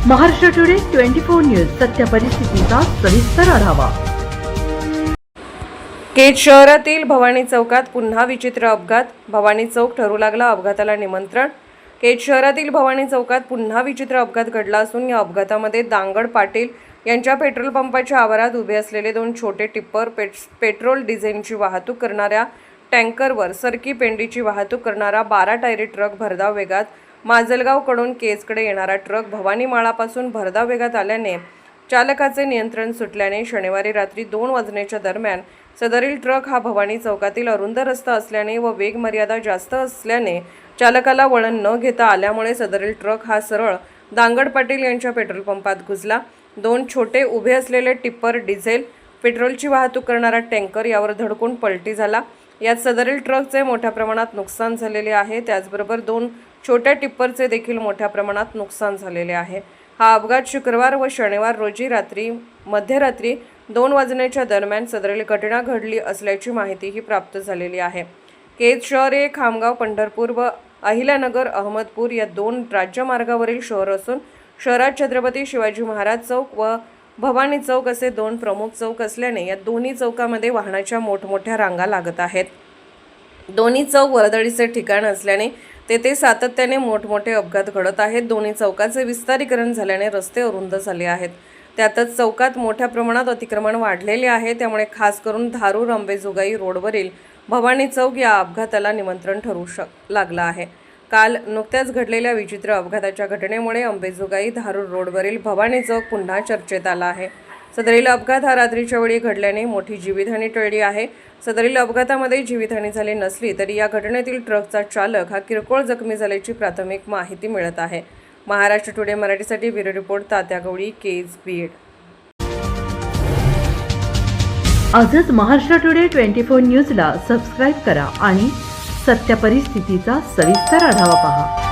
Maharashtra today 24 news सत्य परिस्थितीचा सविस्तर आढावा। केज शहरातील भवानी चौकात पुन्हा विचित्र अपघात। भवानी चौक ठरू लागला अपघाताला निमंत्रण। केज शहरातील भवानी चौकात पुन्हा विचित्र अपघात घडला असून या अपघातामध्ये दांगड पाटील यांच्या पेट्रोल पंपाच्या आवारात उभे असलेले दोन छोटे टिप्पर, पेट्रोल डिझेलची वाहतूक करणाऱ्या टँकरवर सरकी पेंडीची वाहतूक करणारा 12 टायरी ट्रक भरधाव वेगात माजलगावकडून केजकडे येणारा ट्रक भवानी माळापासून भरधाव वेगात आल्याने चालकाचे नियंत्रण सुटल्याने शनिवारी रात्री 2 वाजण्याच्या दरम्यान सदरील ट्रक हा भवानी चौकातील अरुंद रस्ता असल्याने व वेग मर्यादा जास्त असल्याने चालकाला वळण न घेता आल्यामुळे सदरील ट्रक हा सरळ दांगड पाटील यांच्या पेट्रोल पंपात घुसला। दोन छोटे उभे असलेले टिप्पर, डिझेल, पेट्रोलची वाहतूक करणारा टँकर यावर धडकून पलटी झाला। यात सदरील ट्रकचे मोठ्या प्रमाणात नुकसान झालेले आहे। त्याचबरोबर दोन छोट्या टिप्परचे देखील मोठ्या प्रमाणात नुकसान झालेले आहे। हा अपघात शुक्रवार व शनिवार रोजी मध्यरात्री 2 वाजण्याच्या दरम्यान सदरील घटना घडली असल्याची माहितीही प्राप्त झालेली आहे। केज शहर हे खामगाव, पंढरपूर व अहिल्यानगर, अहमदपूर या 2 राज्यमार्गावरील शहर असून शहरात छत्रपती शिवाजी महाराज चौक व भवानी चौक असे 2 प्रमुख चौक असल्याने या दोन्ही चौकामध्ये वाहनाच्या मोठमोठ्या रांगा लागत आहेत। दोन्ही चौक वर्दळीचे ठिकाण असल्याने तेथे सातत्याने मोठमोठे अपघात घडत आहेत। दोन्ही चौकाचे विस्तारीकरण झाल्याने रस्ते अरुंद झाले आहेत। त्यातच चौकात मोठ्या प्रमाणात अतिक्रमण वाढलेले आहे। त्यामुळे खास करून धारूर अंबेजोगाई रोडवरील भवानी चौक या अपघाताला निमंत्रण ठरू लागला आहे। काल नुकत्याच घडलेल्या विचित्र अपघाताच्या घटनेमुळे अंबेजोगाई धारूर रोडवरील भवानी चौक पुन्हा चर्चेत आला आहे। सदरील अपघात हा रात्रीच्या वेळी घडल्याने मोठी जीवितहानी टळली आहे। सदरील अपघातामध्ये जीवितहानी झाली नसली तरी या घटनेतील ट्रकचा चालक हा किरकोळ जखमी झाल्याची प्राथमिक माहिती मिळत आहे। महाराष्ट्र टुडे मराठीसाठी ब्युरो रिपोर्ट तात्या गवळी, केज, बीड। आजच महाराष्ट्र टुडे 24 न्यूजला सबस्क्राइब करा आणि सत्य परिस्थितीचा सविस्तर आढावा पहा।